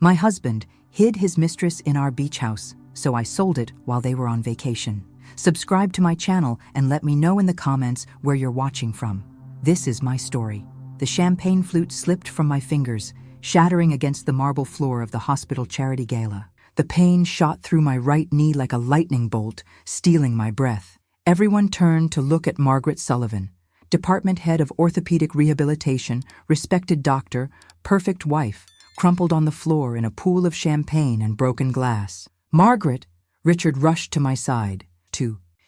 My husband hid his mistress in our beach house, so I sold it while they were on vacation. Subscribe to my channel and let me know in the comments where you're watching from. This is my story. The champagne flute slipped from my fingers, shattering against the marble floor of the hospital charity gala. The pain shot through my right knee like a lightning bolt, stealing my breath. Everyone turned to look at Margaret Sullivan, department head of orthopedic rehabilitation, respected doctor, perfect wife, crumpled on the floor in a pool of champagne and broken glass. "Margaret!" Richard rushed to my side,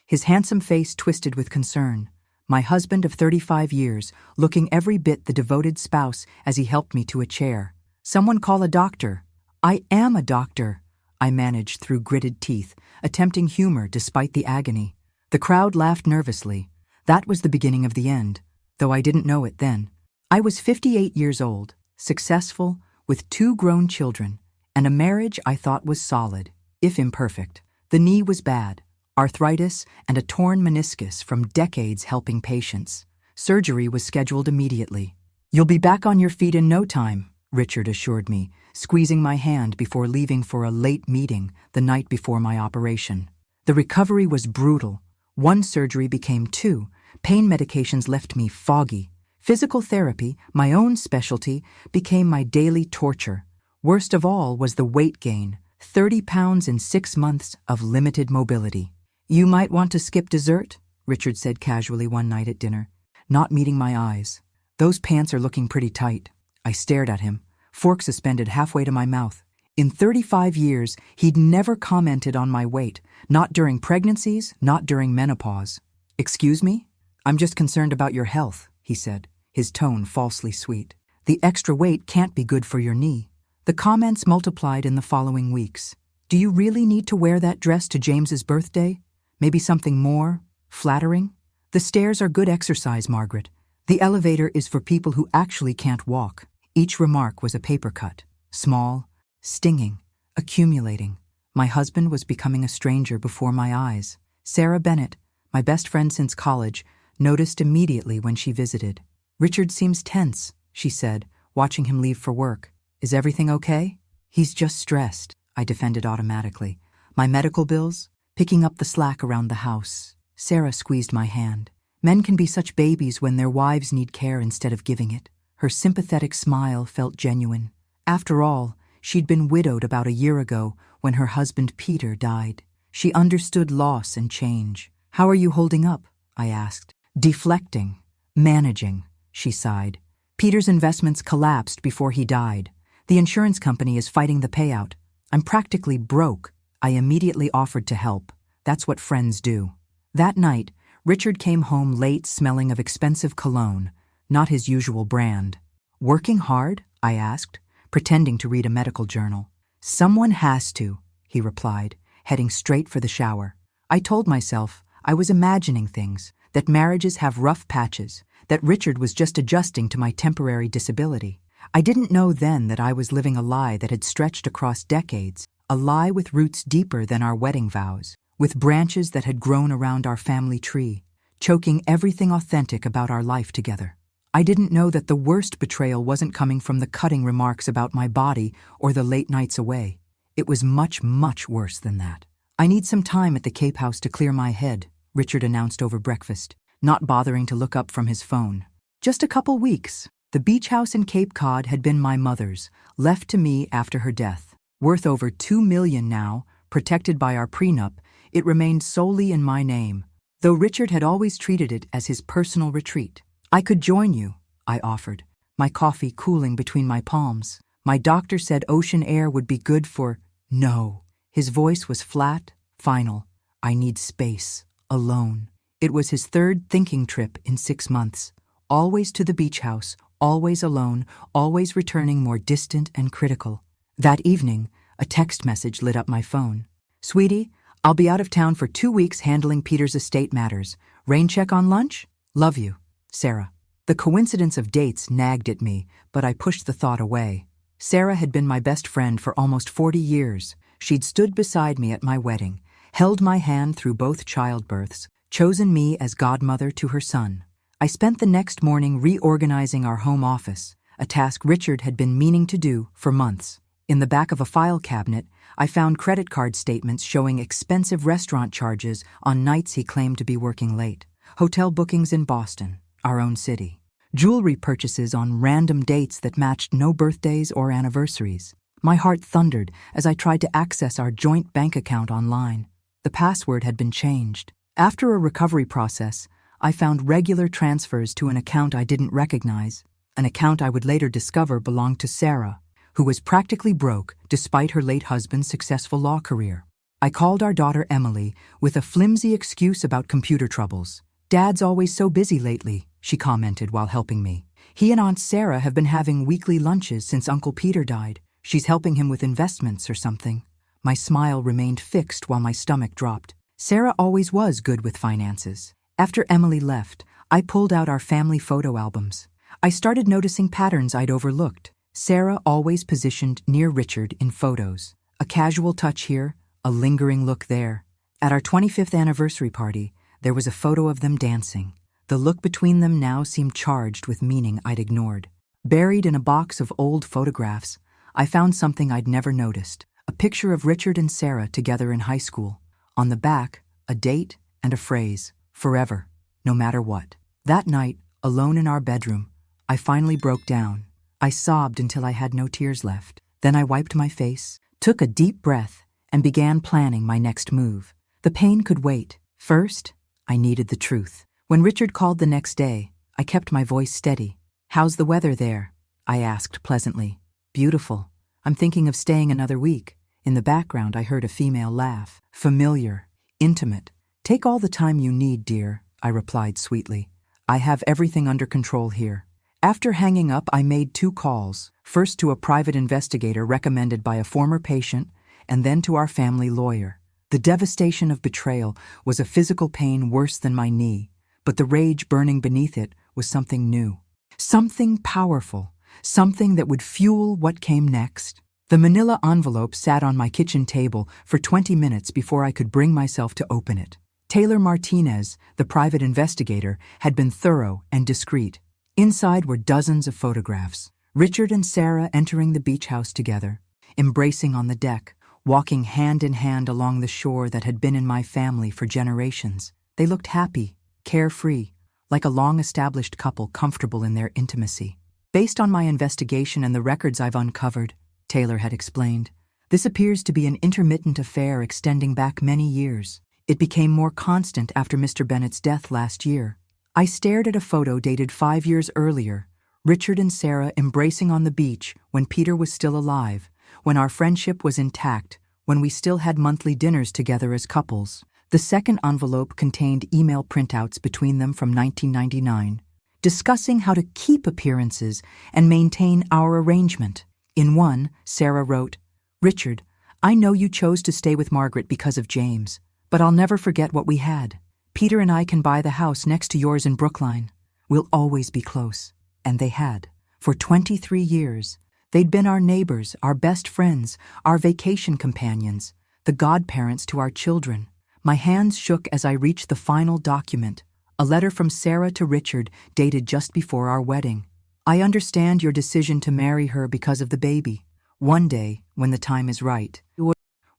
his handsome face twisted with concern. My husband of 35 years, looking every bit the devoted spouse as he helped me to a chair. "Someone call a doctor." "I am a doctor," I managed through gritted teeth, attempting humor despite the agony. The crowd laughed nervously. That was the beginning of the end, though I didn't know it then. I was 58 years old, successful, with 2 grown children, and a marriage I thought was solid, if imperfect. The knee was bad, arthritis and a torn meniscus from decades helping patients. Surgery was scheduled immediately. "You'll be back on your feet in no time," Richard assured me, squeezing my hand before leaving for a late meeting the night before my operation. The recovery was brutal. 1 surgery became 2. Pain medications left me foggy. Physical therapy, my own specialty, became my daily torture. Worst of all was the weight gain, 30 pounds in 6 months of limited mobility. "You might want to skip dessert," Richard said casually one night at dinner, not meeting my eyes. "Those pants are looking pretty tight." I stared at him, fork suspended halfway to my mouth. In 35 years, he'd never commented on my weight, not during pregnancies, not during menopause. "Excuse me? I'm just concerned about your health," he said, his tone falsely sweet. "The extra weight can't be good for your knee." The comments multiplied in the following weeks. "Do you really need to wear that dress to James's birthday? Maybe something more flattering? The stairs are good exercise, Margaret. The elevator is for people who actually can't walk." Each remark was a paper cut, small, stinging, accumulating. My husband was becoming a stranger before my eyes. Sarah Bennett, my best friend since college, noticed immediately when she visited. "Richard seems tense," she said, watching him leave for work. "Is everything okay?" "He's just stressed," I defended automatically. "My medical bills? Picking up the slack around the house." Sarah squeezed my hand. "Men can be such babies when their wives need care instead of giving it." Her sympathetic smile felt genuine. After all, she'd been widowed about a year ago when her husband Peter died. She understood loss and change. "How are you holding up?" I asked. "Deflecting. Managing," she sighed. "Peter's investments collapsed before he died. The insurance company is fighting the payout. I'm practically broke." I immediately offered to help. That's what friends do. That night, Richard came home late smelling of expensive cologne, not his usual brand. "Working hard?" I asked, pretending to read a medical journal. "Someone has to," he replied, heading straight for the shower. I told myself I was imagining things, that marriages have rough patches, that Richard was just adjusting to my temporary disability. I didn't know then that I was living a lie that had stretched across decades, a lie with roots deeper than our wedding vows, with branches that had grown around our family tree, choking everything authentic about our life together. I didn't know that the worst betrayal wasn't coming from the cutting remarks about my body or the late nights away. It was much, much worse than that. "I need some time at the Cape House to clear my head," Richard announced over breakfast, not bothering to look up from his phone. "Just a couple weeks." The beach house in Cape Cod had been my mother's, left to me after her death. Worth over $2 million now, protected by our prenup, it remained solely in my name, though Richard had always treated it as his personal retreat. "I could join you," I offered, my coffee cooling between my palms. "My doctor said ocean air would be good for—" "No." His voice was flat, final. "I need space, alone." It was his 3rd thinking trip in 6 months. Always to the beach house, always alone, always returning more distant and critical. That evening, a text message lit up my phone. "Sweetie, I'll be out of town for 2 weeks handling Peter's estate matters. Rain check on lunch? Love you, Sarah." The coincidence of dates nagged at me, but I pushed the thought away. Sarah had been my best friend for almost 40 years. She'd stood beside me at my wedding, held my hand through both childbirths, chosen me as godmother to her son. I spent the next morning reorganizing our home office, a task Richard had been meaning to do for months. In the back of a file cabinet, I found credit card statements showing expensive restaurant charges on nights he claimed to be working late, hotel bookings in Boston, our own city, jewelry purchases on random dates that matched no birthdays or anniversaries. My heart thundered as I tried to access our joint bank account online. The password had been changed. After a recovery process, I found regular transfers to an account I didn't recognize, an account I would later discover belonged to Sarah, who was practically broke despite her late husband's successful law career. I called our daughter Emily with a flimsy excuse about computer troubles. "Dad's always so busy lately," she commented while helping me. "He and Aunt Sarah have been having weekly lunches since Uncle Peter died. She's helping him with investments or something." My smile remained fixed while my stomach dropped. Sarah always was good with finances. After Emily left, I pulled out our family photo albums. I started noticing patterns I'd overlooked. Sarah always positioned near Richard in photos. A casual touch here, a lingering look there. At our 25th anniversary party, there was a photo of them dancing. The look between them now seemed charged with meaning I'd ignored. Buried in a box of old photographs, I found something I'd never noticed. A picture of Richard and Sarah together in high school. On the back, a date and a phrase, "Forever, no matter what." That night, alone in our bedroom, I finally broke down. I sobbed until I had no tears left. Then I wiped my face, took a deep breath, and began planning my next move. The pain could wait. First, I needed the truth. When Richard called the next day, I kept my voice steady. "How's the weather there?" I asked pleasantly. "Beautiful. I'm thinking of staying another week." In the background, I heard a female laugh. "Familiar, intimate. Take all the time you need, dear," I replied sweetly. "I have everything under control here." After hanging up, I made 2 calls, first to a private investigator recommended by a former patient, and then to our family lawyer. The devastation of betrayal was a physical pain worse than my knee, but the rage burning beneath it was something new. Something powerful, something that would fuel what came next. The manila envelope sat on my kitchen table for 20 minutes before I could bring myself to open it. Taylor Martinez, the private investigator, had been thorough and discreet. Inside were dozens of photographs. Richard and Sarah entering the beach house together, embracing on the deck, walking hand in hand along the shore that had been in my family for generations. They looked happy, carefree, like a long-established couple comfortable in their intimacy. "Based on my investigation and the records I've uncovered," Taylor had explained, "this appears to be an intermittent affair extending back many years. It became more constant after Mr. Bennett's death last year." I stared at a photo dated 5 years earlier, Richard and Sarah embracing on the beach when Peter was still alive, when our friendship was intact, when we still had monthly dinners together as couples. The second envelope contained email printouts between them from 1999, discussing how to keep appearances and maintain our arrangement. In one, Sarah wrote, "Richard, I know you chose to stay with Margaret because of James, but I'll never forget what we had. Peter and I can buy the house next to yours in Brookline. We'll always be close." And they had. For 23 years, they'd been our neighbors, our best friends, our vacation companions, the godparents to our children. My hands shook as I reached the final document, a letter from Sarah to Richard dated just before our wedding. "I understand your decision to marry her because of the baby. One day, when the time is right,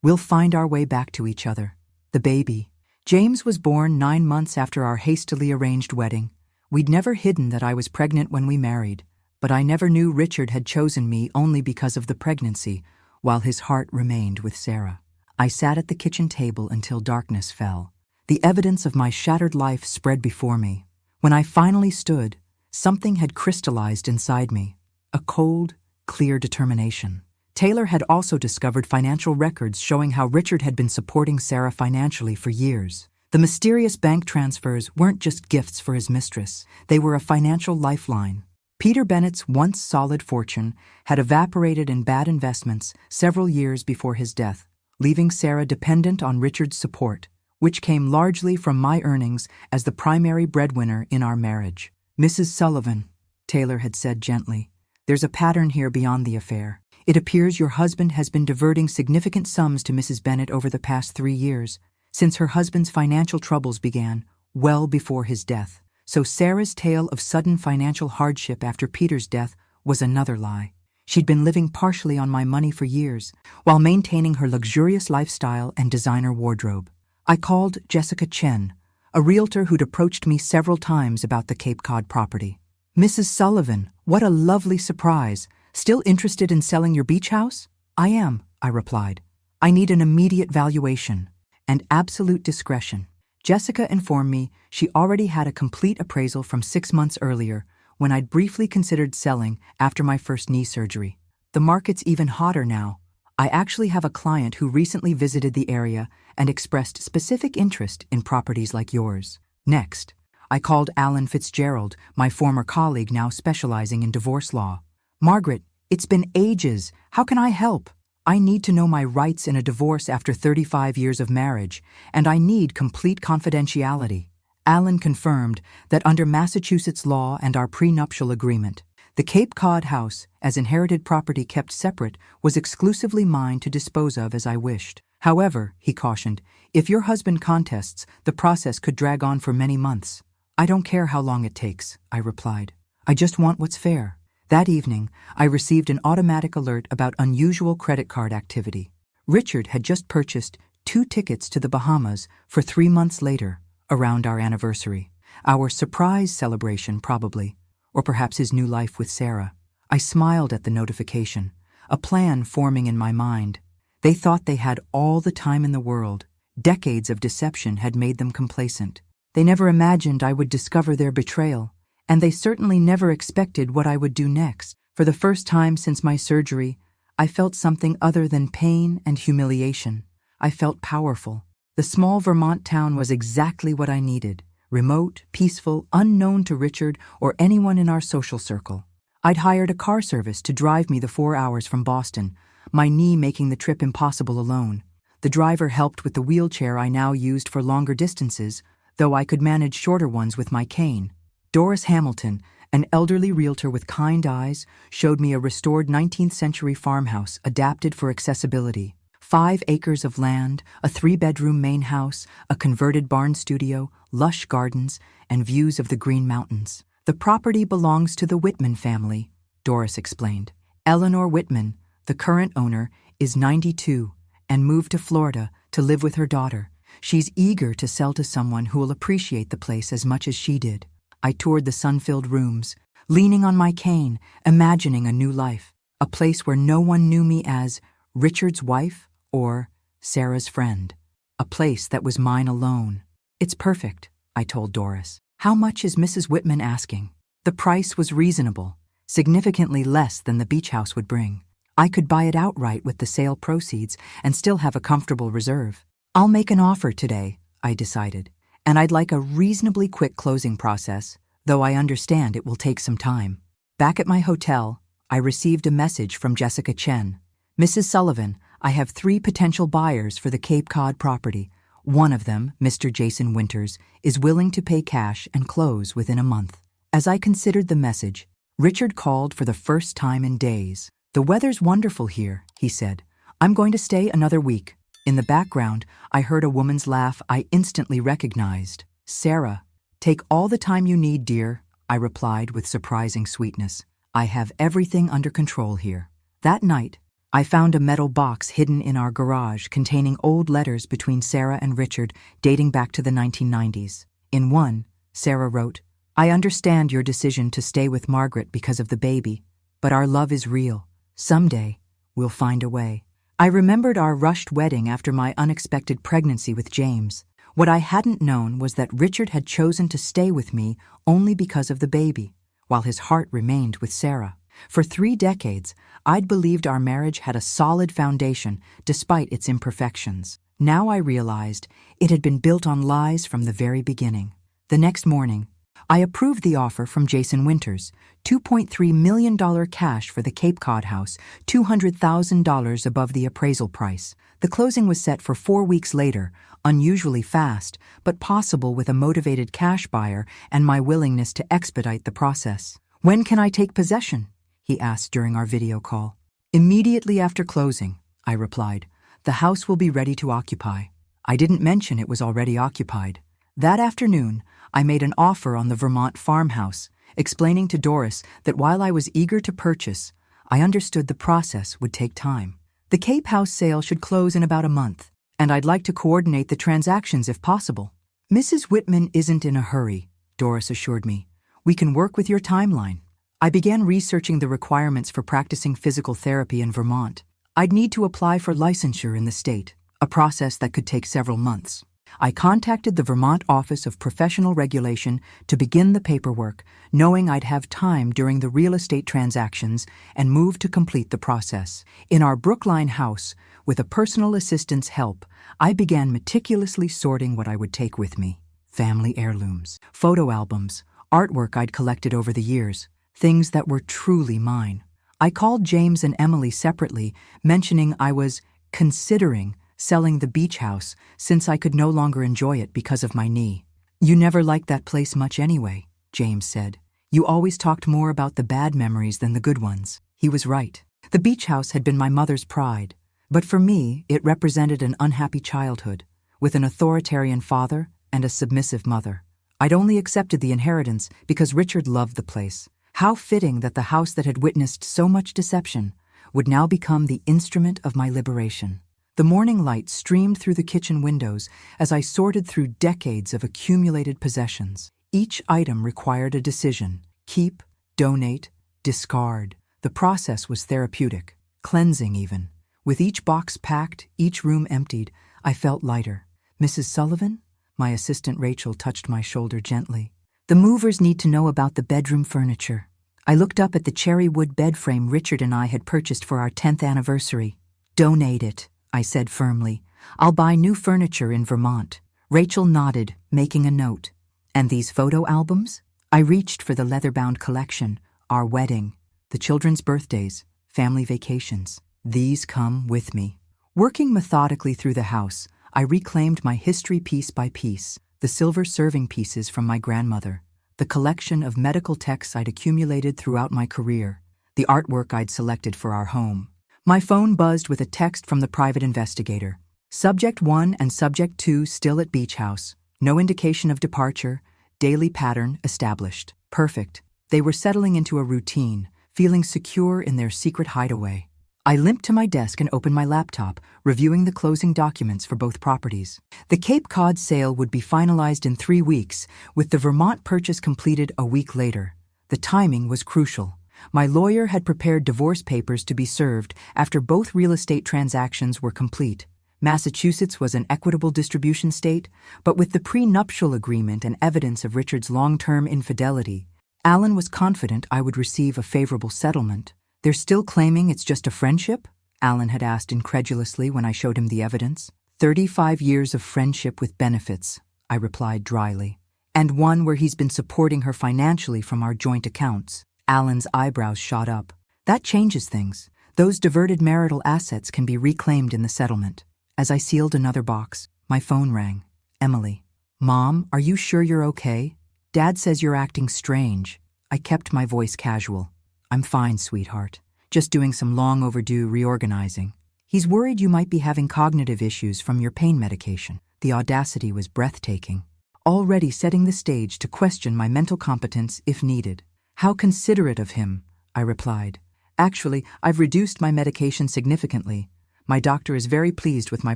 we'll find our way back to each other." The baby. James was born 9 months after our hastily arranged wedding. We'd never hidden that I was pregnant when we married, but I never knew Richard had chosen me only because of the pregnancy, while his heart remained with Sarah. I sat at the kitchen table until darkness fell. The evidence of my shattered life spread before me. When I finally stood, something had crystallized inside me, a cold, clear determination. Taylor had also discovered financial records showing how Richard had been supporting Sarah financially for years. The mysterious bank transfers weren't just gifts for his mistress, they were a financial lifeline. Peter Bennett's once solid fortune had evaporated in bad investments several years before his death, leaving Sarah dependent on Richard's support, which came largely from my earnings as the primary breadwinner in our marriage. "Mrs. Sullivan," Taylor had said gently, "there's a pattern here beyond the affair. It appears your husband has been diverting significant sums to Mrs. Bennett over the past 3 years, since her husband's financial troubles began, well before his death. So Sarah's tale of sudden financial hardship after Peter's death was another lie. She'd been living partially on my money for years, while maintaining her luxurious lifestyle and designer wardrobe. I called Jessica Chen, a realtor who'd approached me several times about the Cape Cod property. "Mrs. Sullivan, what a lovely surprise. Still interested in selling your beach house?" "I am," I replied. "I need an immediate valuation and absolute discretion." Jessica informed me she already had a complete appraisal from 6 months earlier, when I'd briefly considered selling after my first knee surgery. "The market's even hotter now. I actually have a client who recently visited the area and expressed specific interest in properties like yours." Next, I called Alan Fitzgerald, my former colleague now specializing in divorce law. "Margaret, it's been ages. How can I help? I need to know my rights in a divorce after 35 years of marriage, and I need complete confidentiality." Alan confirmed that under Massachusetts law and our prenuptial agreement, the Cape Cod house, as inherited property kept separate, was exclusively mine to dispose of as I wished. "However," he cautioned, "if your husband contests, the process could drag on for many months." "I don't care how long it takes," I replied. "I just want what's fair." That evening, I received an automatic alert about unusual credit card activity. Richard had just purchased 2 tickets to the Bahamas for 3 months later, around our anniversary. Our surprise celebration, probably, or perhaps his new life with Sarah. I smiled at the notification, a plan forming in my mind. They thought they had all the time in the world. Decades of deception had made them complacent. They never imagined I would discover their betrayal, and they certainly never expected what I would do next. For the first time since my surgery, I felt something other than pain and humiliation. I felt powerful. The small Vermont town was exactly what I needed. Remote, peaceful, unknown to Richard or anyone in our social circle. I'd hired a car service to drive me the 4 hours from Boston, my knee making the trip impossible alone. The driver helped with the wheelchair I now used for longer distances, though I could manage shorter ones with my cane. Doris Hamilton, an elderly realtor with kind eyes, showed me a restored 19th century farmhouse adapted for accessibility. 5 acres of land, a 3-bedroom main house, a converted barn studio, lush gardens, and views of the Green Mountains. "The property belongs to the Whitman family," Doris explained. "Eleanor Whitman, the current owner, is 92 and moved to Florida to live with her daughter. She's eager to sell to someone who will appreciate the place as much as she did." I toured the sun-filled rooms, leaning on my cane, imagining a new life, a place where no one knew me as Richard's wife or Sarah's friend, a place that was mine alone. "It's perfect," I told Doris. "How much is Mrs. Whitman asking?" The price was reasonable, significantly less than the beach house would bring. I could buy it outright with the sale proceeds and still have a comfortable reserve. "I'll make an offer today," I decided, "and I'd like a reasonably quick closing process, though I understand it will take some time." Back at my hotel, I received a message from Jessica Chen. "Mrs. Sullivan, I have 3 potential buyers for the Cape Cod property. One of them, Mr. Jason Winters, is willing to pay cash and close within a month." As I considered the message, Richard called for the first time in days. "The weather's wonderful here," he said. "I'm going to stay another week." In the background, I heard a woman's laugh I instantly recognized. "Sarah, take all the time you need, dear," I replied with surprising sweetness. "I have everything under control here." That night, I found a metal box hidden in our garage containing old letters between Sarah and Richard dating back to the 1990s. In one, Sarah wrote, "I understand your decision to stay with Margaret because of the baby, but our love is real. Someday, we'll find a way." I remembered our rushed wedding after my unexpected pregnancy with James. What I hadn't known was that Richard had chosen to stay with me only because of the baby, while his heart remained with Sarah. For 3 decades, I'd believed our marriage had a solid foundation despite its imperfections. Now I realized it had been built on lies from the very beginning. The next morning, I approved the offer from Jason Winters, $2.3 million cash for the Cape Cod house, $200,000 above the appraisal price. The closing was set for 4 weeks later, unusually fast, but possible with a motivated cash buyer and my willingness to expedite the process. "When can I take possession?" he asked during our video call. "Immediately after closing," I replied. "The house will be ready to occupy." I didn't mention it was already occupied. That afternoon, I made an offer on the Vermont farmhouse, explaining to Doris that while I was eager to purchase, I understood the process would take time. The Cape House sale should close in about a month, and I'd like to coordinate the transactions if possible. Mrs. Whitman isn't in a hurry, Doris assured me. We can work with your timeline. I began researching the requirements for practicing physical therapy in Vermont. I'd need to apply for licensure in the state, a process that could take several months. I contacted the Vermont Office of Professional Regulation to begin the paperwork, knowing I'd have time during the real estate transactions and move to complete the process. In our Brookline house, with a personal assistant's help, I began meticulously sorting what I would take with me. Family heirlooms, photo albums, artwork I'd collected over the years, things that were truly mine. I called James and Emily separately, mentioning I was considering selling the beach house since I could no longer enjoy it because of my knee. You never liked that place much anyway, James said. You always talked more about the bad memories than the good ones. He was right. The beach house had been my mother's pride, but for me, it represented an unhappy childhood, with an authoritarian father and a submissive mother. I'd only accepted the inheritance because Richard loved the place. How fitting that the house that had witnessed so much deception would now become the instrument of my liberation. The morning light streamed through the kitchen windows as I sorted through decades of accumulated possessions. Each item required a decision: keep, donate, discard. The process was therapeutic, cleansing even. With each box packed, each room emptied, I felt lighter. Mrs. Sullivan? My assistant Rachel touched my shoulder gently. The movers need to know about the bedroom furniture. I looked up at the cherry wood bed frame Richard and I had purchased for our 10th anniversary. Donate it, I said firmly. I'll buy new furniture in Vermont. Rachel nodded, making a note. And these photo albums? I reached for the leather-bound collection, our wedding, the children's birthdays, family vacations. These come with me. Working methodically through the house, I reclaimed my history piece by piece, the silver serving pieces from my grandmother, the collection of medical texts I'd accumulated throughout my career, the artwork I'd selected for our home. My phone buzzed with a text from the private investigator. Subject 1 and Subject 2 still at beach house. No indication of departure. Daily pattern established. Perfect. They were settling into a routine, feeling secure in their secret hideaway. I limped to my desk and opened my laptop, reviewing the closing documents for both properties. The Cape Cod sale would be finalized in 3 weeks, with the Vermont purchase completed a week later. The timing was crucial. My lawyer had prepared divorce papers to be served after both real estate transactions were complete. Massachusetts was an equitable distribution state, but with the prenuptial agreement and evidence of Richard's long-term infidelity, Alan was confident I would receive a favorable settlement. They're still claiming it's just a friendship? Alan had asked incredulously when I showed him the evidence. 35 years of friendship with benefits, I replied dryly. And one where he's been supporting her financially from our joint accounts. Alan's eyebrows shot up. That changes things. Those diverted marital assets can be reclaimed in the settlement. As I sealed another box, my phone rang. Emily. Mom, are you sure you're okay? Dad says you're acting strange. I kept my voice casual. I'm fine, sweetheart. Just doing some long overdue reorganizing. He's worried you might be having cognitive issues from your pain medication. The audacity was breathtaking. Already setting the stage to question my mental competence if needed. How considerate of him, I replied. Actually, I've reduced my medication significantly. My doctor is very pleased with my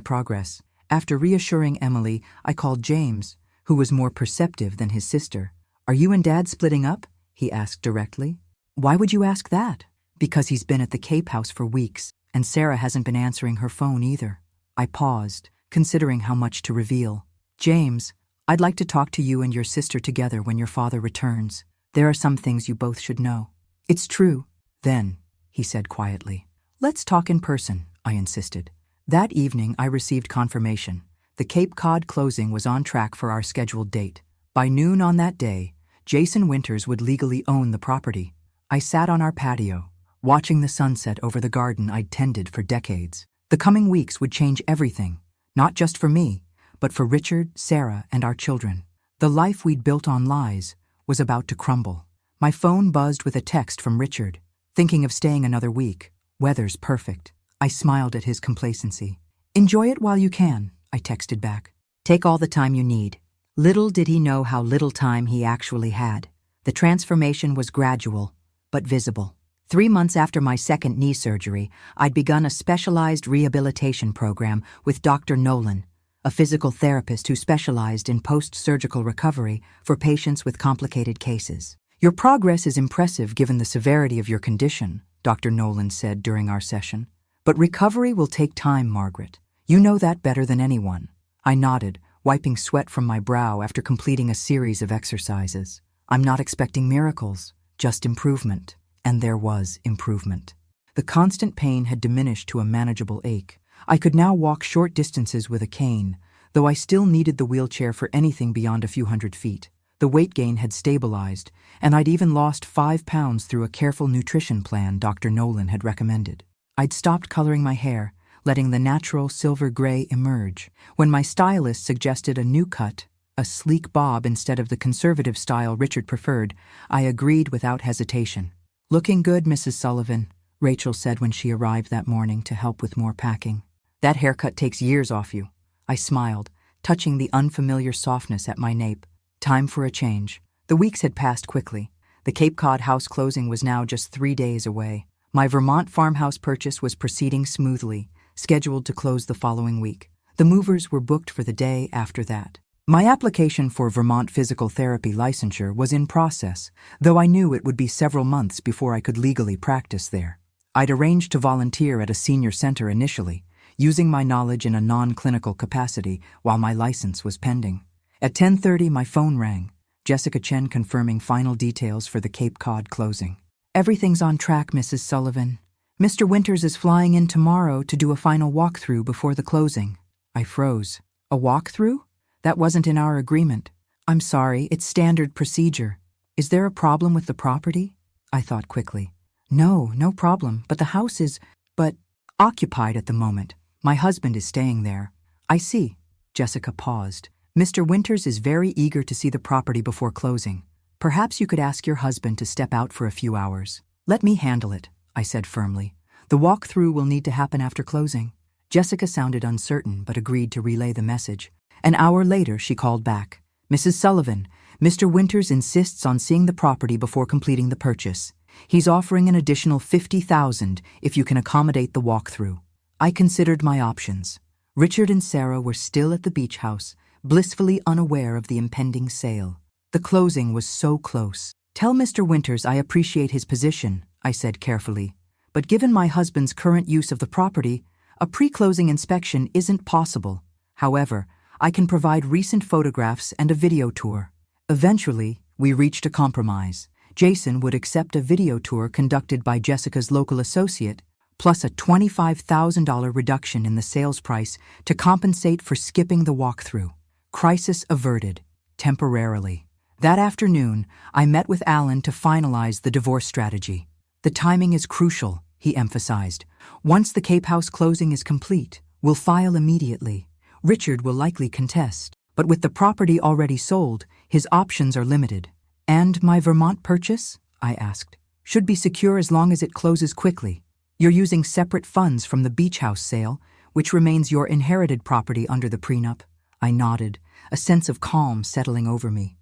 progress. After reassuring Emily, I called James, who was more perceptive than his sister. Are you and Dad splitting up? He asked directly. Why would you ask that? Because he's been at the Cape House for weeks, and Sarah hasn't been answering her phone either. I paused, considering how much to reveal. James, I'd like to talk to you and your sister together when your father returns. There are some things you both should know. It's true. Then, he said quietly. Let's talk in person, I insisted. That evening, I received confirmation. The Cape Cod closing was on track for our scheduled date. By noon on that day, Jason Winters would legally own the property. I sat on our patio, watching the sunset over the garden I'd tended for decades. The coming weeks would change everything, not just for me, but for Richard, Sarah, and our children. The life we'd built on lies was about to crumble. My phone buzzed with a text from Richard. Thinking of staying another week. Weather's perfect. I smiled at his complacency. Enjoy it while you can, I texted back. Take all the time you need. Little did he know how little time he actually had. The transformation was gradual, but visible. 3 months after my second knee surgery, I'd begun a specialized rehabilitation program with Dr. Nolan, a physical therapist who specialized in post-surgical recovery for patients with complicated cases. "Your progress is impressive given the severity of your condition," Dr. Nolan said during our session. "But recovery will take time, Margaret. You know that better than anyone." I nodded, wiping sweat from my brow after completing a series of exercises. "I'm not expecting miracles, just improvement." And there was improvement. The constant pain had diminished to a manageable ache. I could now walk short distances with a cane, though I still needed the wheelchair for anything beyond a few hundred feet. The weight gain had stabilized, and I'd even lost 5 pounds through a careful nutrition plan Dr. Nolan had recommended. I'd stopped coloring my hair, letting the natural silver gray emerge. When my stylist suggested a new cut, a sleek bob instead of the conservative style Richard preferred, I agreed without hesitation. "Looking good, Mrs. Sullivan," Rachel said when she arrived that morning to help with more packing. "That haircut takes years off you." I smiled, touching the unfamiliar softness at my nape. Time for a change. The weeks had passed quickly. The Cape Cod house closing was now just 3 days away. My Vermont farmhouse purchase was proceeding smoothly, scheduled to close the following week. The movers were booked for the day after that. My application for Vermont physical therapy licensure was in process, though I knew it would be several months before I could legally practice there. I'd arranged to volunteer at a senior center initially, using my knowledge in a non-clinical capacity while my license was pending. At 10:30, my phone rang, Jessica Chen confirming final details for the Cape Cod closing. "Everything's on track, Mrs. Sullivan. Mr. Winters is flying in tomorrow to do a final walkthrough before the closing." I froze. "A walkthrough? That wasn't in our agreement." "I'm sorry, it's standard procedure. Is there a problem with the property?" I thought quickly. No problem, but the house is, occupied at the moment. My husband is staying there." "I see." Jessica paused. "Mr. Winters is very eager to see the property before closing. Perhaps you could ask your husband to step out for a few hours." "Let me handle it," I said firmly. "The walkthrough will need to happen after closing." Jessica sounded uncertain but agreed to relay the message. An hour later, she called back. "Mrs. Sullivan, Mr. Winters insists on seeing the property before completing the purchase. He's offering an additional $50,000 if you can accommodate the walkthrough." I considered my options. Richard and Sarah were still at the beach house, blissfully unaware of the impending sale. The closing was so close. "Tell Mr. Winters I appreciate his position," I said carefully. "But given my husband's current use of the property, a pre-closing inspection isn't possible. However, I can provide recent photographs and a video tour." Eventually, we reached a compromise. Jason would accept a video tour conducted by Jessica's local associate, plus a $25,000 reduction in the sales price to compensate for skipping the walkthrough. Crisis averted, temporarily. That afternoon, I met with Alan to finalize the divorce strategy. "The timing is crucial," he emphasized. "Once the Cape House closing is complete, we'll file immediately. Richard will likely contest, but with the property already sold, his options are limited." "And my Vermont purchase?" I asked. "Should be secure as long as it closes quickly. You're using separate funds from the beach house sale, which remains your inherited property under the prenup." I nodded, a sense of calm settling over me.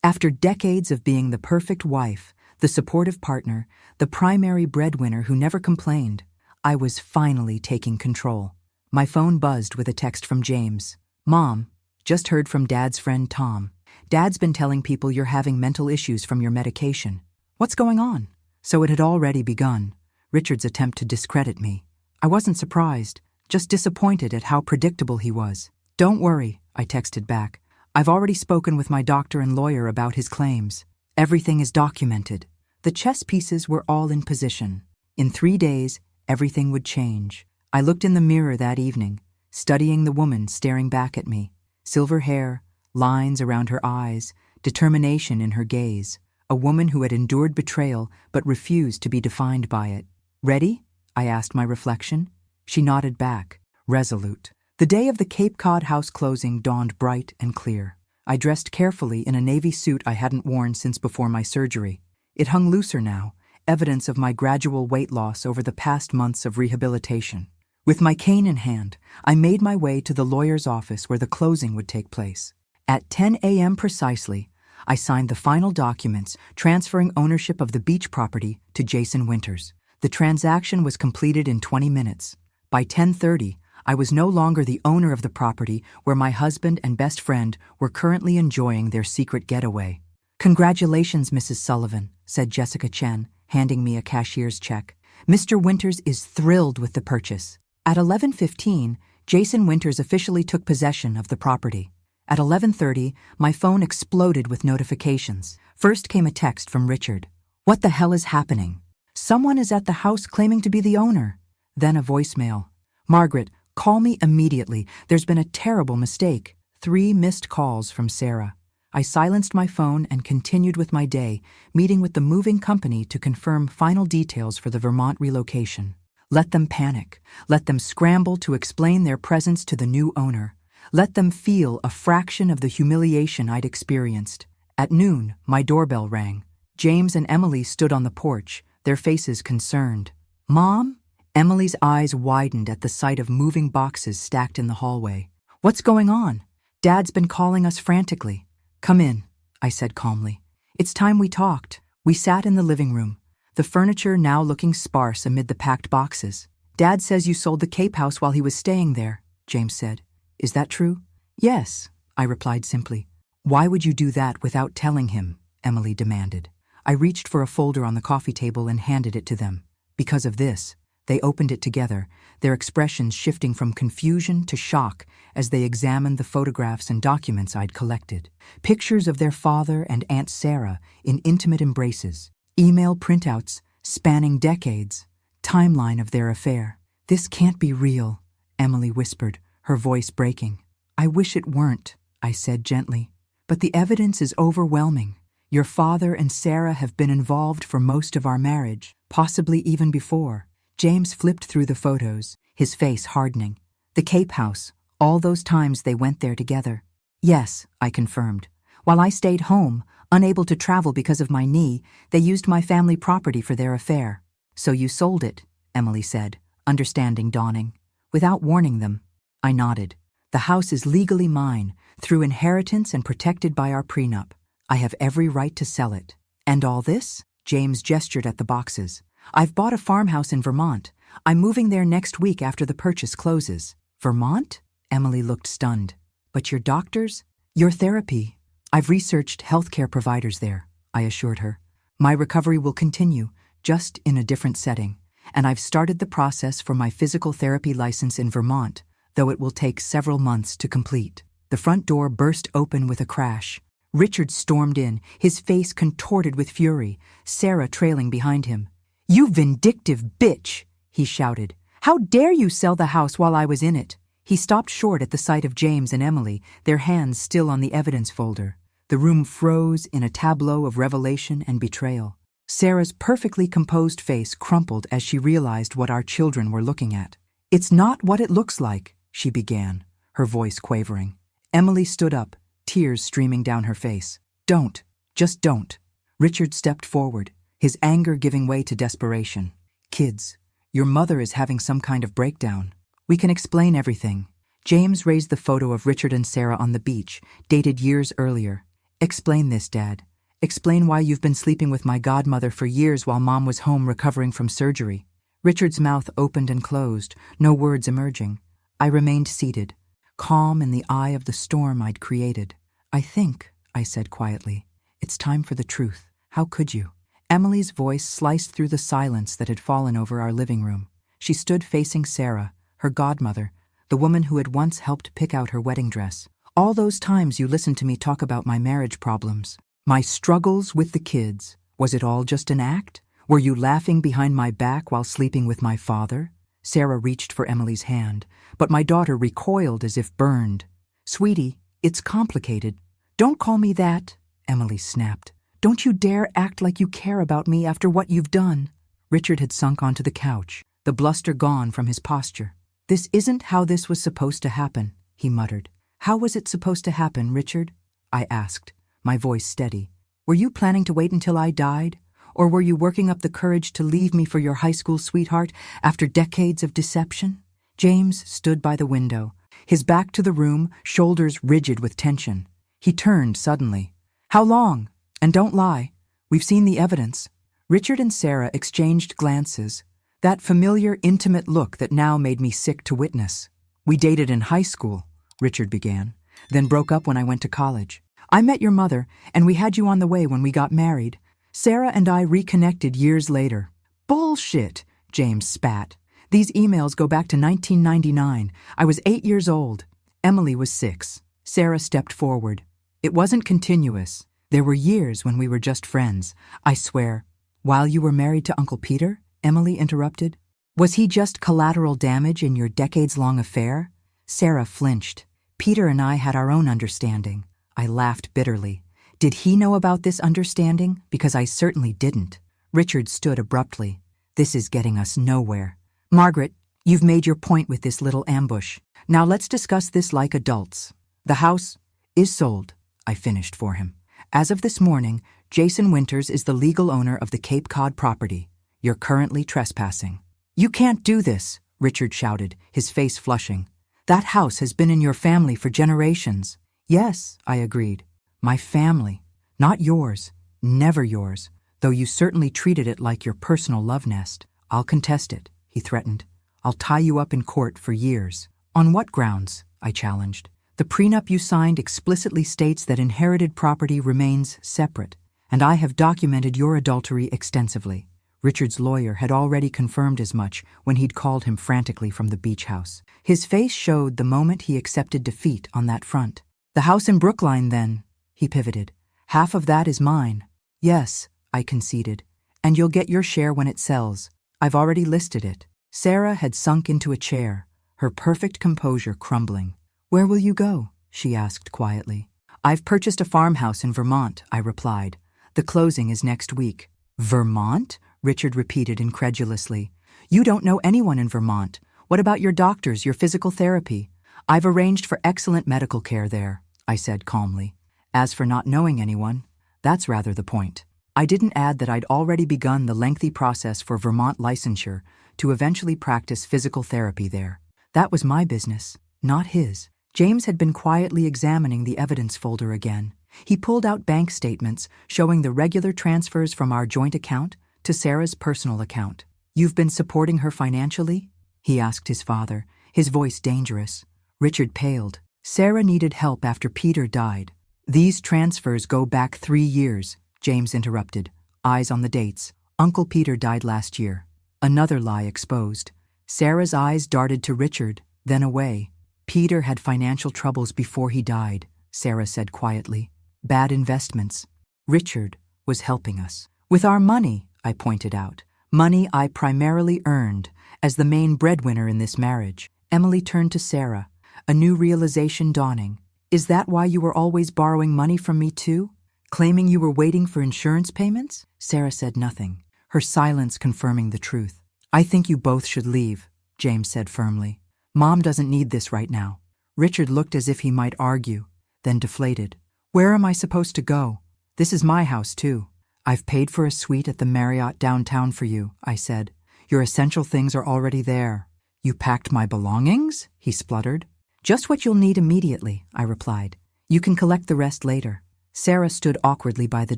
After decades of being the perfect wife, the supportive partner, the primary breadwinner who never complained, I was finally taking control. My phone buzzed with a text from James. "Mom, just heard from Dad's friend Tom. Dad's been telling people you're having mental issues from your medication. What's going on?" So it had already begun. Richard's attempt to discredit me. I wasn't surprised, just disappointed at how predictable he was. "Don't worry," I texted back. "I've already spoken with my doctor and lawyer about his claims. Everything is documented." The chess pieces were all in position. In 3 days, everything would change. I looked in the mirror that evening, studying the woman staring back at me. Silver hair, lines around her eyes, determination in her gaze. A woman who had endured betrayal but refused to be defined by it. "Ready?" I asked my reflection. She nodded back, resolute. The day of the Cape Cod house closing dawned bright and clear. I dressed carefully in a navy suit I hadn't worn since before my surgery. It hung looser now, evidence of my gradual weight loss over the past months of rehabilitation. With my cane in hand, I made my way to the lawyer's office where the closing would take place. At 10 a.m. precisely, I signed the final documents transferring ownership of the beach property to Jason Winters. The transaction was completed in 20 minutes. By 10:30, I was no longer the owner of the property where my husband and best friend were currently enjoying their secret getaway. "Congratulations, Mrs. Sullivan," said Jessica Chen, handing me a cashier's check. "Mr. Winters is thrilled with the purchase." At 11:15, Jason Winters officially took possession of the property. At 11:30, my phone exploded with notifications. First came a text from Richard. "What the hell is happening? Someone is at the house claiming to be the owner." Then a voicemail. "Margaret, call me immediately. There's been a terrible mistake." 3 missed calls from Sarah. I silenced my phone and continued with my day, meeting with the moving company to confirm final details for the Vermont relocation. Let them panic. Let them scramble to explain their presence to the new owner. Let them feel a fraction of the humiliation I'd experienced. At noon, my doorbell rang. James and Emily stood on the porch, their faces concerned. "Mom?" Emily's eyes widened at the sight of moving boxes stacked in the hallway. "What's going on? Dad's been calling us frantically." "Come in," I said calmly. "It's time we talked." We sat in the living room, the furniture now looking sparse amid the packed boxes. "Dad says you sold the Cape House while he was staying there," James said. "Is that true?" "Yes," I replied simply. "Why would you do that without telling him?" Emily demanded. I reached for a folder on the coffee table and handed it to them. "Because of this." They opened it together, their expressions shifting from confusion to shock as they examined the photographs and documents I'd collected. Pictures of their father and Aunt Sarah in intimate embraces, email printouts spanning decades, timeline of their affair. "This can't be real," Emily whispered, her voice breaking. "I wish it weren't," I said gently. "But the evidence is overwhelming. Your father and Sarah have been involved for most of our marriage, possibly even before." James flipped through the photos, his face hardening. "The Cape House, all those times they went there together." "Yes," I confirmed. "While I stayed home, unable to travel because of my knee, they used my family property for their affair." "So you sold it," Emily said, understanding dawning. "Without warning them." I nodded. "The house is legally mine, through inheritance and protected by our prenup. I have every right to sell it." "And all this?" James gestured at the boxes. "I've bought a farmhouse in Vermont. I'm moving there next week after the purchase closes." "Vermont?" Emily looked stunned. "But your doctors?" "Your therapy." "I've researched healthcare providers there," I assured her. "My recovery will continue, just in a different setting. And I've started the process for my physical therapy license in Vermont, though it will take several months to complete." The front door burst open with a crash. Richard stormed in, his face contorted with fury, Sarah trailing behind him. "You vindictive bitch!" he shouted. "How dare you sell the house while I was in it?" He stopped short at the sight of James and Emily, their hands still on the evidence folder. The room froze in a tableau of revelation and betrayal. Sarah's perfectly composed face crumpled as she realized what our children were looking at. "It's not what it looks like," she began, her voice quavering. Emily stood up, tears streaming down her face. "Don't. Just don't." Richard stepped forward, his anger giving way to desperation. "Kids, your mother is having some kind of breakdown. We can explain everything." James raised the photo of Richard and Sarah on the beach, dated years earlier. "Explain this, Dad. Explain why you've been sleeping with my godmother for years while Mom was home recovering from surgery." Richard's mouth opened and closed, no words emerging. I remained seated, calm in the eye of the storm I'd created. "I think," I said quietly, "it's time for the truth. How could you?" Emily's voice sliced through the silence that had fallen over our living room. She stood facing Sarah, her godmother, the woman who had once helped pick out her wedding dress. "All those times you listened to me talk about my marriage problems, my struggles with the kids, was it all just an act? Were you laughing behind my back while sleeping with my father?" Sarah reached for Emily's hand, but my daughter recoiled as if burned. "Sweetie, it's complicated." "Don't call me that," Emily snapped. "Don't you dare act like you care about me after what you've done." Richard had sunk onto the couch, the bluster gone from his posture. "This isn't how this was supposed to happen," he muttered. "How was it supposed to happen, Richard?" I asked, my voice steady. "Were you planning to wait until I died? Or were you working up the courage to leave me for your high school sweetheart after decades of deception?" James stood by the window, his back to the room, shoulders rigid with tension. He turned suddenly. How long? And don't lie. We've seen the evidence. Richard and Sarah exchanged glances, that familiar, intimate look that now made me sick to witness. We dated in high school, Richard began, then broke up when I went to college. I met your mother, and we had you on the way when we got married. Sarah and I reconnected years later. Bullshit, James spat. These emails go back to 1999. I was 8 years old. Emily was 6. Sarah stepped forward. It wasn't continuous. There were years when we were just friends, I swear. While you were married to Uncle Peter? Emily interrupted. Was he just collateral damage in your decades-long affair? Sarah flinched. Peter and I had our own understanding. I laughed bitterly. Did he know about this understanding? Because I certainly didn't. Richard stood abruptly. This is getting us nowhere. Margaret, you've made your point with this little ambush. Now let's discuss this like adults. The house is sold, I finished for him. As of this morning, Jason Winters is the legal owner of the Cape Cod property. You're currently trespassing. You can't do this, Richard shouted, his face flushing. That house has been in your family for generations. Yes, I agreed. My family. Not yours. Never yours. Though you certainly treated it like your personal love nest. I'll contest it, he threatened. I'll tie you up in court for years. On what grounds? I challenged. The prenup you signed explicitly states that inherited property remains separate, and I have documented your adultery extensively. Richard's lawyer had already confirmed as much when he'd called him frantically from the beach house. His face showed the moment he accepted defeat on that front. The house in Brookline, then, he pivoted. Half of that is mine. Yes, I conceded, and you'll get your share when it sells. I've already listed it. Sarah had sunk into a chair, her perfect composure crumbling. Where will you go? She asked quietly. I've purchased a farmhouse in Vermont, I replied. The closing is next week. Vermont? Richard repeated incredulously. You don't know anyone in Vermont. What about your doctors, your physical therapy? I've arranged for excellent medical care there, I said calmly. As for not knowing anyone, that's rather the point. I didn't add that I'd already begun the lengthy process for Vermont licensure to eventually practice physical therapy there. That was my business, not his. James had been quietly examining the evidence folder again. He pulled out bank statements showing the regular transfers from our joint account to Sarah's personal account. You've been supporting her financially? He asked his father, his voice dangerous. Richard paled. Sarah needed help after Peter died. These transfers go back 3 years, James interrupted, eyes on the dates. Uncle Peter died last year. Another lie exposed. Sarah's eyes darted to Richard, then away. Peter had financial troubles before he died, Sarah said quietly. Bad investments. Richard was helping us. With our money, I pointed out. Money I primarily earned as the main breadwinner in this marriage. Emily turned to Sarah, a new realization dawning. Is that why you were always borrowing money from me too? Claiming you were waiting for insurance payments? Sarah said nothing, her silence confirming the truth. I think you both should leave, James said firmly. Mom doesn't need this right now. Richard looked as if he might argue, then deflated. Where am I supposed to go? This is my house too. I've paid for a suite at the Marriott downtown for you, I said. Your essential things are already there. You packed my belongings? He spluttered. Just what you'll need immediately, I replied. You can collect the rest later. Sarah stood awkwardly by the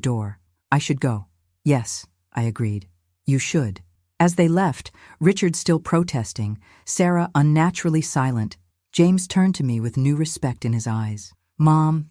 door. I should go. Yes, I agreed. You should. As they left, Richard still protesting, Sarah unnaturally silent. James turned to me with new respect in his eyes. Mom,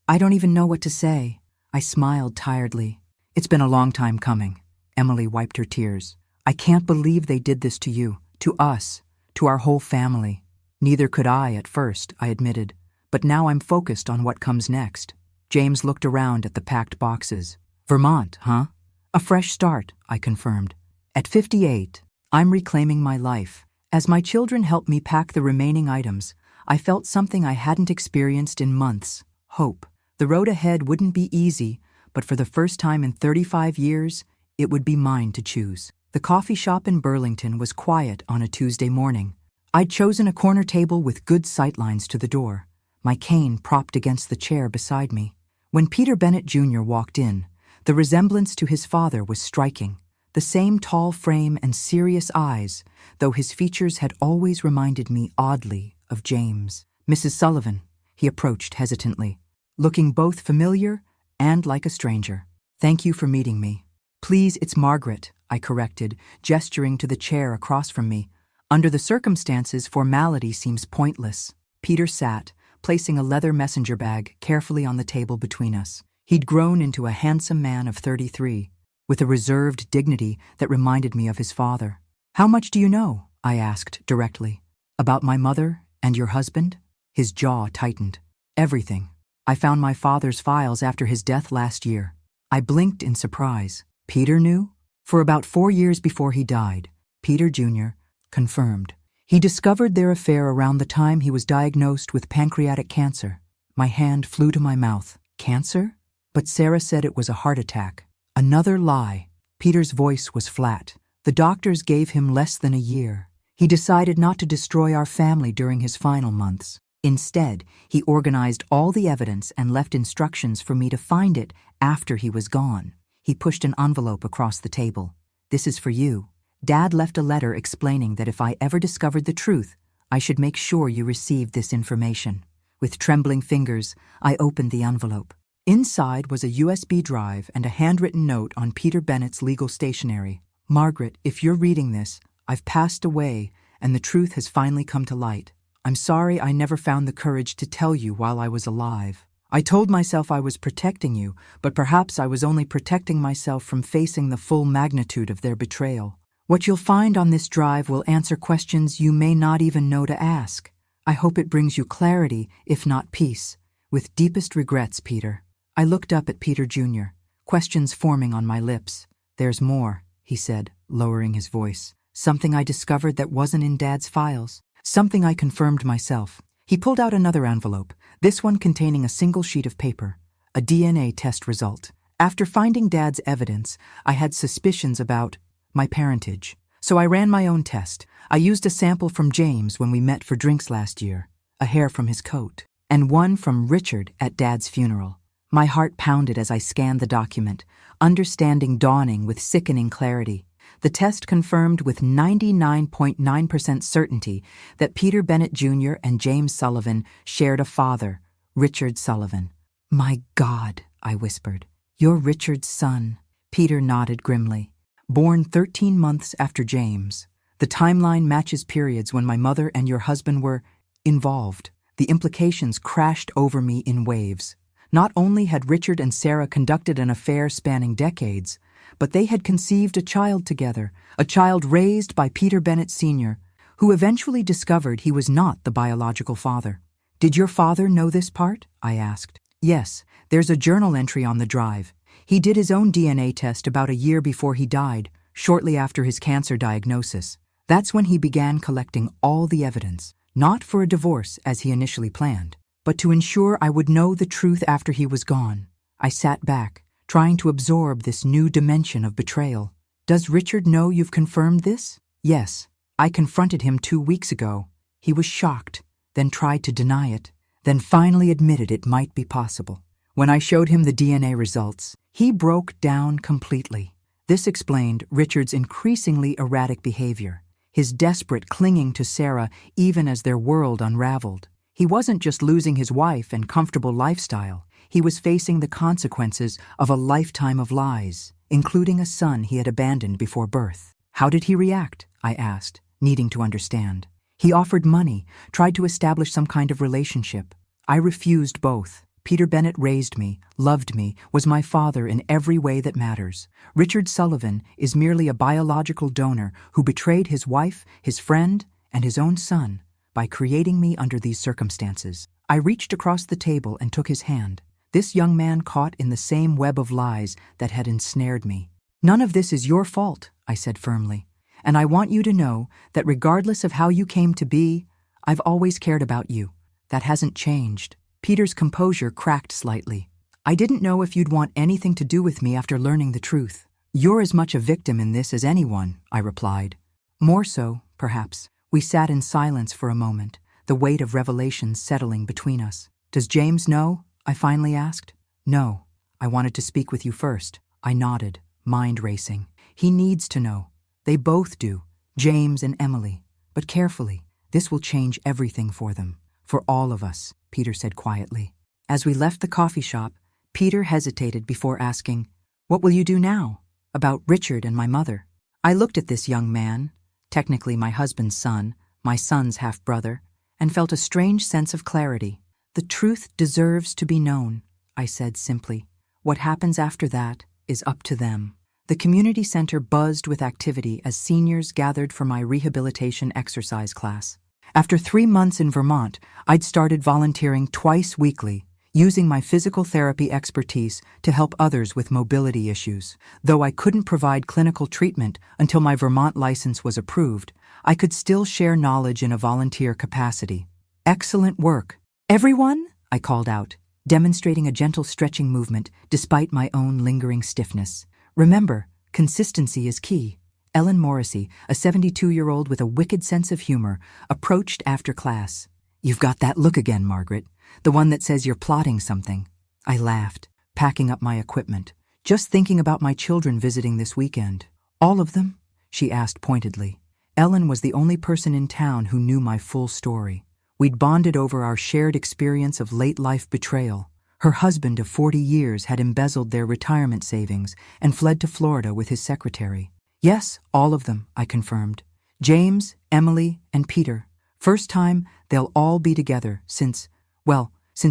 I don't even know what to say. I smiled tiredly. It's been a long time coming. Emily wiped her tears. I can't believe they did this to you, to us, to our whole family. Neither could I at first, I admitted, but now I'm focused on what comes next. James looked around at the packed boxes. Vermont, huh? A fresh start, I confirmed. At 58, I'm reclaiming my life. As my children helped me pack the remaining items, I felt something I hadn't experienced in months. Hope. The road ahead wouldn't be easy, but for the first time in 35 years, it would be mine to choose. The coffee shop in Burlington was quiet on a Tuesday morning. I'd chosen a corner table with good sightlines to the door, my cane propped against the chair beside me. When Peter Bennett Jr. walked in, the resemblance to his father was striking. The same tall frame and serious eyes, though his features had always reminded me oddly of James. Mrs. Sullivan, he approached hesitantly, looking both familiar and like a stranger. Thank you for meeting me. Please, it's Margaret, I corrected, gesturing to the chair across from me. Under the circumstances, formality seems pointless. Peter sat, placing a leather messenger bag carefully on the table between us. He'd grown into a handsome man of 33, with a reserved dignity that reminded me of his father. How much do you know? I asked directly. About my mother and your husband? His jaw tightened. Everything. I found my father's files after his death last year. I blinked in surprise. Peter knew? For about 4 years before he died, Peter Jr. confirmed. He discovered their affair around the time he was diagnosed with pancreatic cancer. My hand flew to my mouth. Cancer? But Sarah said it was a heart attack. Another lie. Peter's voice was flat. The doctors gave him less than a year. He decided not to destroy our family during his final months. Instead, he organized all the evidence and left instructions for me to find it after he was gone. He pushed an envelope across the table. This is for you. Dad left a letter explaining that if I ever discovered the truth, I should make sure you received this information. With trembling fingers, I opened the envelope. Inside was a USB drive and a handwritten note on Peter Bennett's legal stationery. Margaret, if you're reading this, I've passed away and the truth has finally come to light. I'm sorry I never found the courage to tell you while I was alive. I told myself I was protecting you, but perhaps I was only protecting myself from facing the full magnitude of their betrayal. What you'll find on this drive will answer questions you may not even know to ask. I hope it brings you clarity, if not peace. With deepest regrets, Peter. I looked up at Peter Jr., questions forming on my lips. There's more, he said, lowering his voice. Something I discovered that wasn't in Dad's files. Something I confirmed myself. He pulled out another envelope, this one containing a single sheet of paper, a DNA test result. After finding Dad's evidence, I had suspicions about my parentage. So I ran my own test. I used a sample from James when we met for drinks last year, a hair from his coat, and one from Richard at Dad's funeral. My heart pounded as I scanned the document, understanding dawning with sickening clarity. The test confirmed with 99.9% certainty that Peter Bennett Jr. and James Sullivan shared a father, Richard Sullivan. My God, I whispered. You're Richard's son. Peter nodded grimly. Born 13 months after James. The timeline matches periods when my mother and your husband were involved. The implications crashed over me in waves. Not only had Richard and Sarah conducted an affair spanning decades, but they had conceived a child together, a child raised by Peter Bennett Sr., who eventually discovered he was not the biological father. Did your father know this part? I asked. Yes, there's a journal entry on the drive. He did his own DNA test about a year before he died, shortly after his cancer diagnosis. That's when he began collecting all the evidence, not for a divorce as he initially planned, but to ensure I would know the truth after he was gone. I sat back, trying to absorb this new dimension of betrayal. Does Richard know you've confirmed this? Yes. I confronted him 2 weeks ago. He was shocked, then tried to deny it, then finally admitted it might be possible. When I showed him the DNA results, he broke down completely. This explained Richard's increasingly erratic behavior, his desperate clinging to Sarah even as their world unraveled. He wasn't just losing his wife and comfortable lifestyle. He was facing the consequences of a lifetime of lies, including a son he had abandoned before birth. How did he react? I asked, needing to understand. He offered money, tried to establish some kind of relationship. I refused both. Peter Bennett raised me, loved me, was my father in every way that matters. Richard Sullivan is merely a biological donor who betrayed his wife, his friend, and his own son by creating me under these circumstances. I reached across the table and took his hand. This young man caught in the same web of lies that had ensnared me. None of this is your fault, I said firmly, and I want you to know that regardless of how you came to be, I've always cared about you. That hasn't changed. Peter's composure cracked slightly. I didn't know if you'd want anything to do with me after learning the truth. You're as much a victim in this as anyone, I replied. More so, perhaps. We sat in silence for a moment, the weight of revelations settling between us. Does James know? I finally asked. No. I wanted to speak with you first. I nodded, mind racing. He needs to know. They both do, James and Emily. But carefully, this will change everything for them. For all of us, Peter said quietly. As we left the coffee shop, Peter hesitated before asking, "What will you do now?" "About Richard and my mother." I looked at this young man, technically my husband's son, my son's half-brother, and felt a strange sense of clarity. "The truth deserves to be known," I said simply. "What happens after that is up to them." The community center buzzed with activity as seniors gathered for my rehabilitation exercise class. After 3 months in Vermont, I'd started volunteering twice weekly, using my physical therapy expertise to help others with mobility issues. Though I couldn't provide clinical treatment until my Vermont license was approved, I could still share knowledge in a volunteer capacity. "Excellent work. Everyone," I called out, demonstrating a gentle stretching movement despite my own lingering stiffness. "Remember, consistency is key." Ellen Morrissey, a 72-year-old with a wicked sense of humor, approached after class. "You've got that look again, Margaret. The one that says you're plotting something." I laughed, packing up my equipment. "Just thinking about my children visiting this weekend." "All of them?" she asked pointedly. Ellen was the only person in town who knew my full story. We'd bonded over our shared experience of late-life betrayal. Her husband of 40 years had embezzled their retirement savings and fled to Florida with his secretary. "Yes, all of them," I confirmed. "James, Emily, and Peter. First time they'll all be together since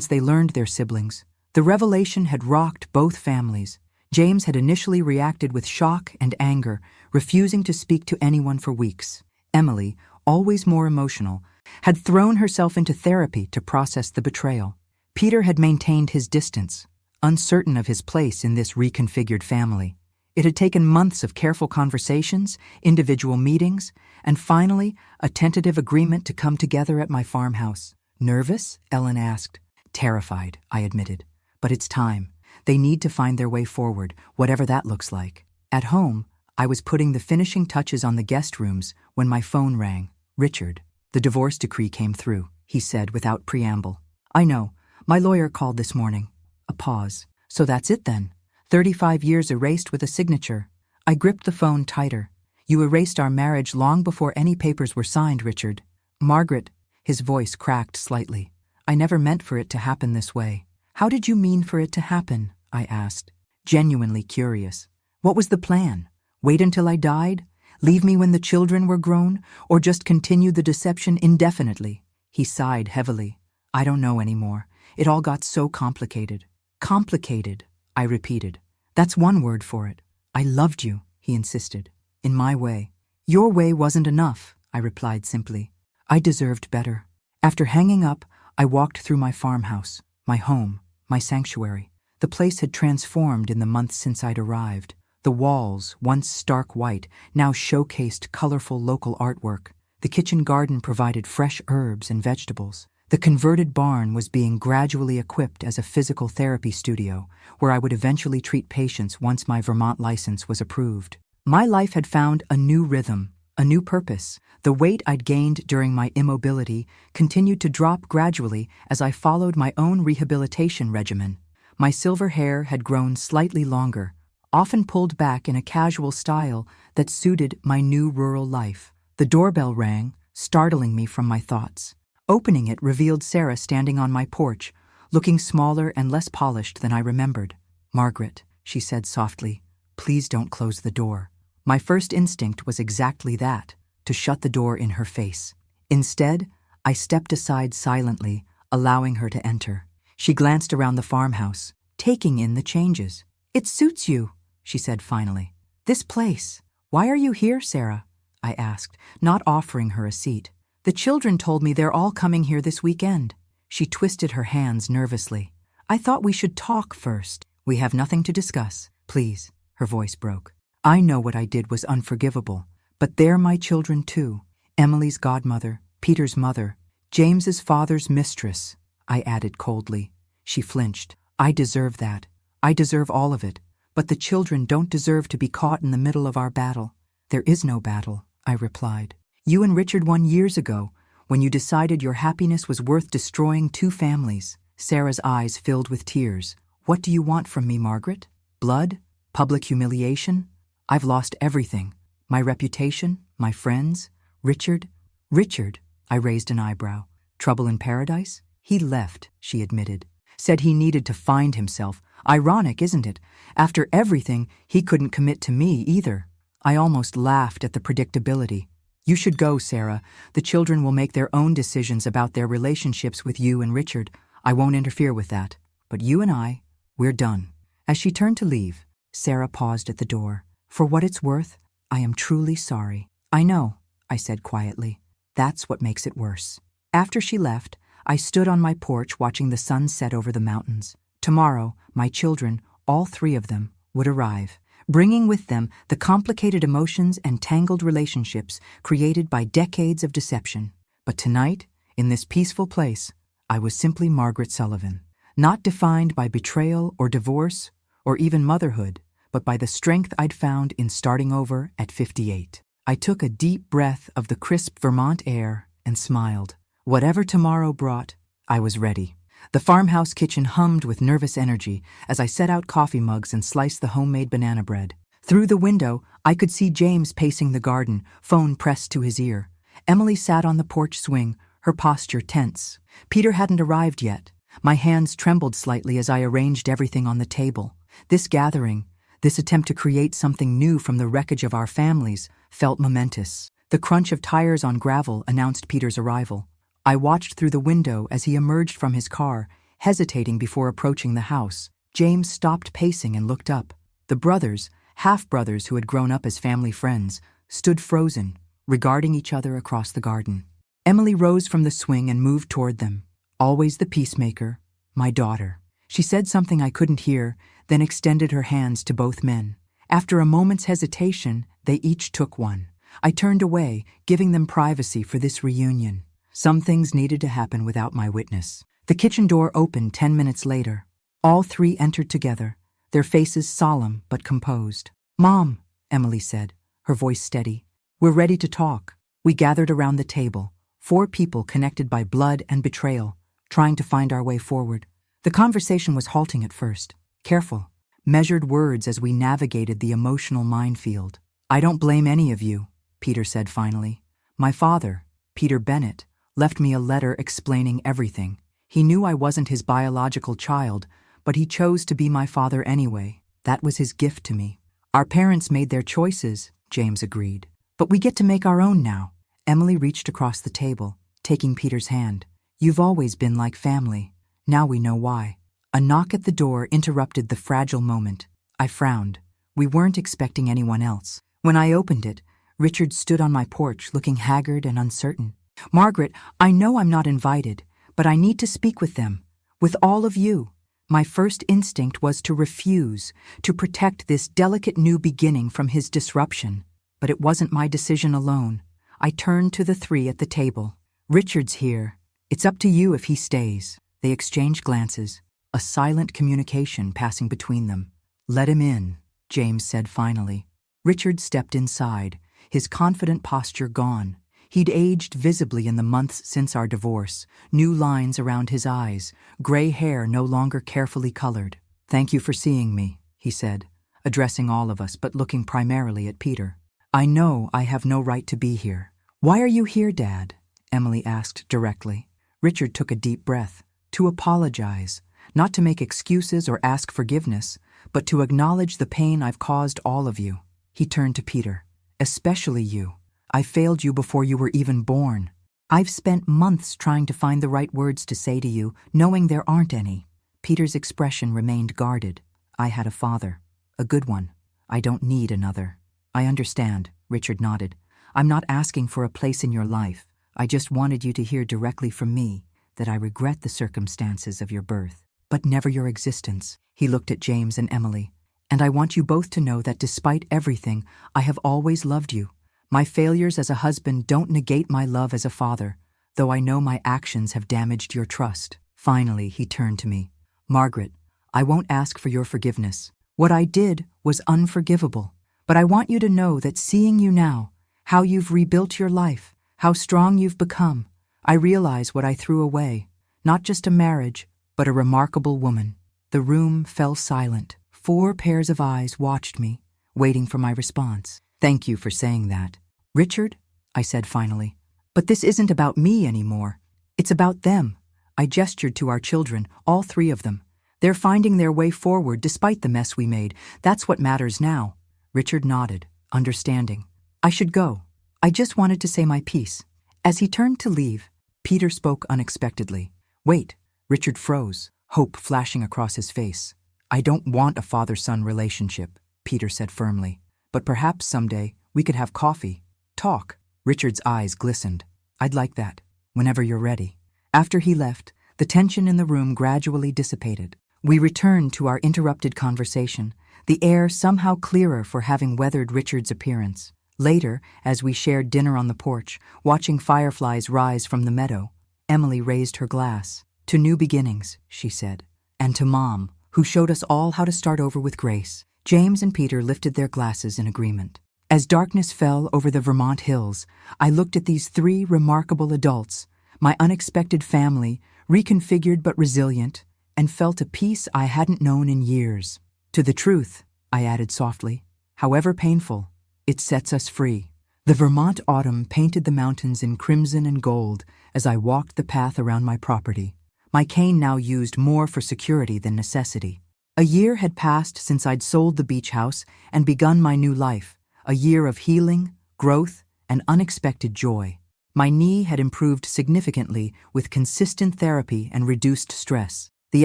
they learned they're siblings." The revelation had rocked both families. James had initially reacted with shock and anger, refusing to speak to anyone for weeks. Emily, always more emotional, had thrown herself into therapy to process the betrayal. Peter had maintained his distance, uncertain of his place in this reconfigured family. It had taken months of careful conversations, individual meetings, and finally, a tentative agreement to come together at my farmhouse. "Nervous?" Ellen asked. "Terrified," I admitted. "But it's time. They need to find their way forward, whatever that looks like." At home, I was putting the finishing touches on the guest rooms when my phone rang. "Richard, the divorce decree came through," he said without preamble. "I know. My lawyer called this morning." A pause. "So that's it then? 35 years erased with a signature." I gripped the phone tighter. "You erased our marriage long before any papers were signed, Richard." "Margaret," his voice cracked slightly. "I never meant for it to happen this way." "How did you mean for it to happen?" I asked, genuinely curious. "What was the plan? Wait until I died? Leave me when the children were grown? Or just continue the deception indefinitely?" He sighed heavily. "I don't know anymore. It all got so complicated." "Complicated," I repeated. "That's one word for it." "I loved you," he insisted. "In my way." "Your way wasn't enough," I replied simply. I deserved better. After hanging up, I walked through my farmhouse, my home, my sanctuary. The place had transformed in the months since I'd arrived. The walls, once stark white, now showcased colorful local artwork. The kitchen garden provided fresh herbs and vegetables. The converted barn was being gradually equipped as a physical therapy studio, where I would eventually treat patients once my Vermont license was approved. My life had found a new rhythm, a new purpose. The weight I'd gained during my immobility continued to drop gradually as I followed my own rehabilitation regimen. My silver hair had grown slightly longer, often pulled back in a casual style that suited my new rural life. The doorbell rang, startling me from my thoughts. Opening it revealed Sarah standing on my porch, looking smaller and less polished than I remembered. "Margaret," she said softly, "please don't close the door." My first instinct was exactly that, to shut the door in her face. Instead, I stepped aside silently, allowing her to enter. She glanced around the farmhouse, taking in the changes. "It suits you," she said finally. "This place. Why are you here, Sarah?" I asked, not offering her a seat. "The children told me they're all coming here this weekend." She twisted her hands nervously. "I thought we should talk first." "We have nothing to discuss, please," her voice broke. I know what I did was unforgivable, but they're my children too. Emily's godmother, Peter's mother, James's father's mistress, I added coldly. She flinched. "I deserve that. I deserve all of it. But the children don't deserve to be caught in the middle of our battle." "There is no battle," I replied. "You and Richard won years ago, when you decided your happiness was worth destroying 2 families." Sarah's eyes filled with tears. "What do you want from me, Margaret? Blood? Public humiliation? I've lost everything. My reputation, my friends, Richard." "Richard?" I raised an eyebrow. "Trouble in paradise?" "He left," she admitted. "Said he needed to find himself. Ironic, isn't it? After everything, he couldn't commit to me either. I almost laughed at the predictability. You should go, Sarah. The children will make their own decisions about their relationships with you and Richard. I won't interfere with that. But you and I, we're done. As she turned to leave, Sarah paused at the door. For what it's worth, I am truly sorry. I know, I said quietly. That's what makes it worse. After she left, I stood on my porch watching the sun set over the mountains. Tomorrow, my children, all three of them, would arrive, bringing with them the complicated emotions and tangled relationships created by decades of deception. But tonight, in this peaceful place, I was simply Margaret Sullivan, not defined by betrayal or divorce or even motherhood, but by the strength I'd found in starting over at 58. I took a deep breath of the crisp Vermont air and smiled. Whatever tomorrow brought, I was ready. The farmhouse kitchen hummed with nervous energy as I set out coffee mugs and sliced the homemade banana bread. Through the window, I could see James pacing the garden, phone pressed to his ear. Emily sat on the porch swing, her posture tense. Peter hadn't arrived yet. My hands trembled slightly as I arranged everything on the table. This gathering, this attempt to create something new from the wreckage of our families, felt momentous. The crunch of tires on gravel announced Peter's arrival. I watched through the window as he emerged from his car, hesitating before approaching the house. James stopped pacing and looked up. The brothers, half-brothers who had grown up as family friends, stood frozen, regarding each other across the garden. Emily rose from the swing and moved toward them. Always the peacemaker, my daughter. She said something I couldn't hear, then extended her hands to both men. After a moment's hesitation, they each took one. I turned away, giving them privacy for this reunion. Some things needed to happen without my witness. The kitchen door opened 10 minutes later. All three entered together, their faces solemn but composed. "Mom," Emily said, her voice steady, "we're ready to talk." We gathered around the table, 4 people connected by blood and betrayal, trying to find our way forward. The conversation was halting at first, careful, measured words as we navigated the emotional minefield. "I don't blame any of you," Peter said finally. "My father, Peter Bennett, left me a letter explaining everything. He knew I wasn't his biological child, but he chose to be my father anyway. That was his gift to me. Our parents made their choices," James agreed. "But we get to make our own now." Emily reached across the table, taking Peter's hand. "You've always been like family. Now we know why." A knock at the door interrupted the fragile moment. I frowned. We weren't expecting anyone else. When I opened it, Richard stood on my porch looking haggard and uncertain. "Margaret, I know I'm not invited, but I need to speak with them, with all of you." My first instinct was to refuse, to protect this delicate new beginning from his disruption. But it wasn't my decision alone. I turned to the 3 at the table. "Richard's here. It's up to you if he stays." They exchanged glances, a silent communication passing between them. "Let him in," James said finally. Richard stepped inside, his confident posture gone. He'd aged visibly in the months since our divorce, new lines around his eyes, gray hair no longer carefully colored. "Thank you for seeing me," he said, addressing all of us but looking primarily at Peter. "I know I have no right to be here." "Why are you here, Dad?" Emily asked directly. Richard took a deep breath. "To apologize, not to make excuses or ask forgiveness, but to acknowledge the pain I've caused all of you." He turned to Peter. "Especially you. I failed you before you were even born. I've spent months trying to find the right words to say to you, knowing there aren't any." Peter's expression remained guarded. "I had a father. A good one. I don't need another." "I understand," Richard nodded. "I'm not asking for a place in your life. I just wanted you to hear directly from me that I regret the circumstances of your birth, but never your existence." He looked at James and Emily. "And I want you both to know that despite everything, I have always loved you. My failures as a husband don't negate my love as a father, though I know my actions have damaged your trust." Finally, he turned to me. "Margaret, I won't ask for your forgiveness. What I did was unforgivable. But I want you to know that seeing you now, how you've rebuilt your life, how strong you've become, I realize what I threw away. Not just a marriage, but a remarkable woman." The room fell silent. 4 pairs of eyes watched me, waiting for my response. "Thank you for saying that." "Richard," I said finally, "but this isn't about me anymore. It's about them." I gestured to our children, all 3 of them. They're finding their way forward despite the mess we made. That's what matters now. Richard nodded, understanding. I should go. I just wanted to say my piece. As he turned to leave, Peter spoke unexpectedly. Wait. Richard froze, hope flashing across his face. I don't want a father-son relationship, Peter said firmly. But perhaps someday we could have coffee. Talk. Richard's eyes glistened. I'd like that, whenever you're ready. After he left, the tension in the room gradually dissipated. We returned to our interrupted conversation, the air somehow clearer for having weathered Richard's appearance. Later, as we shared dinner on the porch, watching fireflies rise from the meadow, Emily raised her glass. To new beginnings, she said, and to Mom, who showed us all how to start over with grace. James and Peter lifted their glasses in agreement. As darkness fell over the Vermont hills, I looked at these three remarkable adults, my unexpected family, reconfigured but resilient, and felt a peace I hadn't known in years. To the truth, I added softly, however painful, it sets us free. The Vermont autumn painted the mountains in crimson and gold as I walked the path around my property, my cane now used more for security than necessity. A year had passed since I'd sold the beach house and begun my new life, a year of healing, growth, and unexpected joy. My knee had improved significantly with consistent therapy and reduced stress. The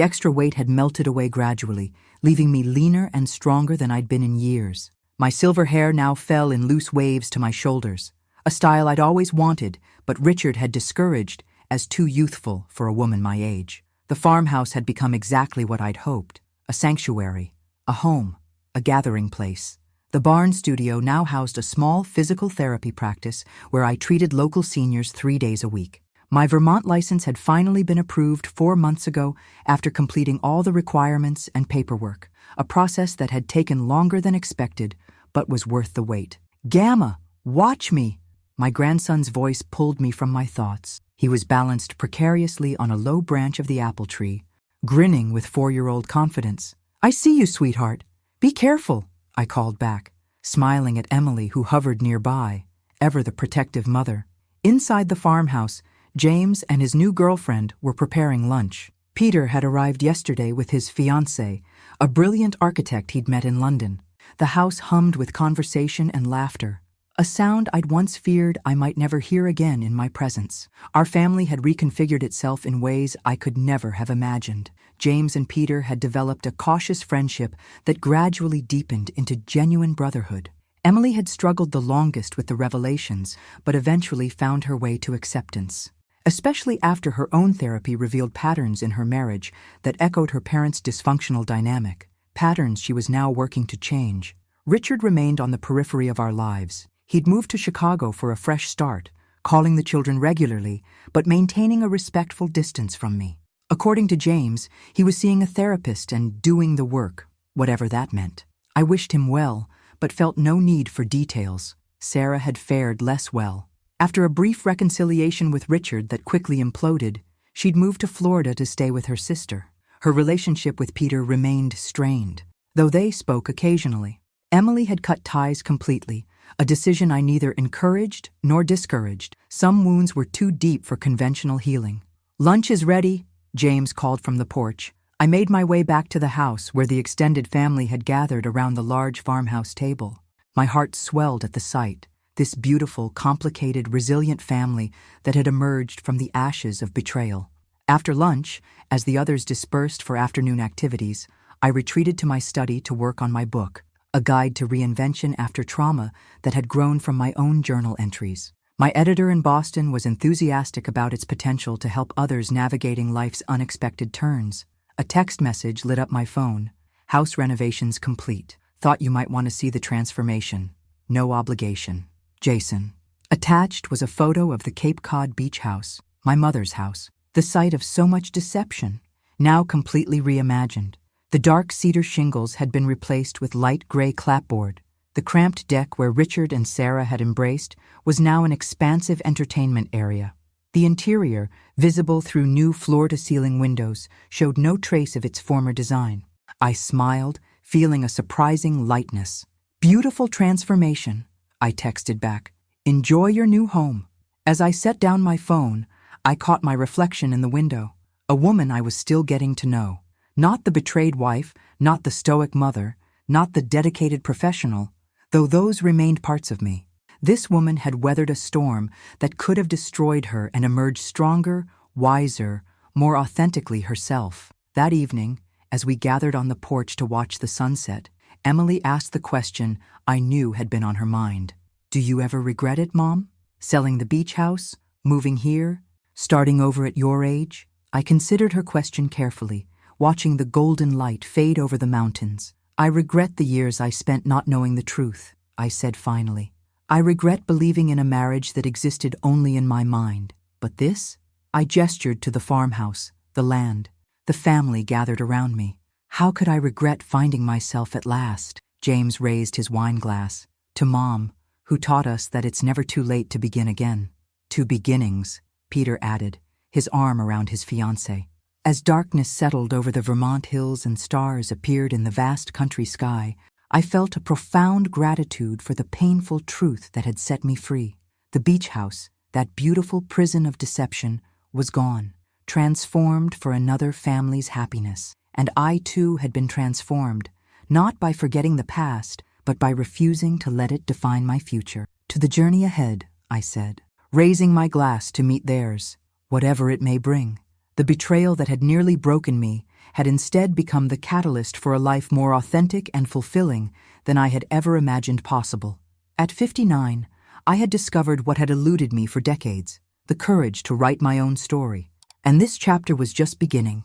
extra weight had melted away gradually, leaving me leaner and stronger than I'd been in years. My silver hair now fell in loose waves to my shoulders, a style I'd always wanted, but Richard had discouraged as too youthful for a woman my age. The farmhouse had become exactly what I'd hoped, a sanctuary, a home, a gathering place. The barn studio now housed a small physical therapy practice where I treated local seniors 3 days a week. My Vermont license had finally been approved 4 months ago after completing all the requirements and paperwork, a process that had taken longer than expected, but was worth the wait. Gamma, watch me! My grandson's voice pulled me from my thoughts. He was balanced precariously on a low branch of the apple tree, grinning with 4-year-old confidence. I see you, sweetheart. Be careful, I called back, smiling at Emily, who hovered nearby, ever the protective mother. Inside the farmhouse, James and his new girlfriend were preparing lunch. Peter had arrived yesterday with his fiancée, a brilliant architect he'd met in London. The house hummed with conversation and laughter, a sound I'd once feared I might never hear again in my presence. Our family had reconfigured itself in ways I could never have imagined. James and Peter had developed a cautious friendship that gradually deepened into genuine brotherhood. Emily had struggled the longest with the revelations, but eventually found her way to acceptance, especially after her own therapy revealed patterns in her marriage that echoed her parents' dysfunctional dynamic, patterns she was now working to change. Richard remained on the periphery of our lives. He'd moved to Chicago for a fresh start, calling the children regularly, but maintaining a respectful distance from me. According to James, he was seeing a therapist and doing the work, whatever that meant. I wished him well, but felt no need for details. Sarah had fared less well. After a brief reconciliation with Richard that quickly imploded, she'd moved to Florida to stay with her sister. Her relationship with Peter remained strained, though they spoke occasionally. Emily had cut ties completely, a decision I neither encouraged nor discouraged. Some wounds were too deep for conventional healing. Lunch is ready, James called from the porch. I made my way back to the house where the extended family had gathered around the large farmhouse table. My heart swelled at the sight, this beautiful, complicated, resilient family that had emerged from the ashes of betrayal. After lunch, as the others dispersed for afternoon activities, I retreated to my study to work on my book, a guide to reinvention after trauma that had grown from my own journal entries. My editor in Boston was enthusiastic about its potential to help others navigating life's unexpected turns. A text message lit up my phone. House renovations complete. Thought you might want to see the transformation. No obligation. Jason. Attached was a photo of the Cape Cod beach house, my mother's house, the site of so much deception, now completely reimagined. The dark cedar shingles had been replaced with light gray clapboard. The cramped deck where Richard and Sarah had embraced was now an expansive entertainment area. The interior, visible through new floor-to-ceiling windows, showed no trace of its former design. I smiled, feeling a surprising lightness. Beautiful transformation, I texted back. Enjoy your new home. As I set down my phone, I caught my reflection in the window, a woman I was still getting to know. Not the betrayed wife, not the stoic mother, not the dedicated professional, though those remained parts of me. This woman had weathered a storm that could have destroyed her and emerged stronger, wiser, more authentically herself. That evening, as we gathered on the porch to watch the sunset, Emily asked the question I knew had been on her mind. "Do you ever regret it, Mom? Selling the beach house? Moving here? Starting over at your age?" I considered her question carefully, watching the golden light fade over the mountains. "I regret the years I spent not knowing the truth," I said finally. "I regret believing in a marriage that existed only in my mind. But this?" I gestured to the farmhouse, the land, the family gathered around me. "How could I regret finding myself at last?" James raised his wine glass. "To Mom, who taught us that it's never too late to begin again." "To beginnings," Peter added, his arm around his fiancée. As darkness settled over the Vermont hills and stars appeared in the vast country sky, I felt a profound gratitude for the painful truth that had set me free. The beach house, that beautiful prison of deception, was gone, transformed for another family's happiness. And I too had been transformed, not by forgetting the past, but by refusing to let it define my future. "To the journey ahead," I said, raising my glass to meet theirs, whatever it may bring. The betrayal that had nearly broken me had instead become the catalyst for a life more authentic and fulfilling than I had ever imagined possible. At 59, I had discovered what had eluded me for decades, the courage to write my own story. And this chapter was just beginning.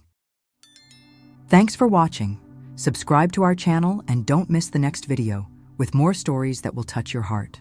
Thanks for watching. Subscribe to our channel and don't miss the next video with more stories that will touch your heart.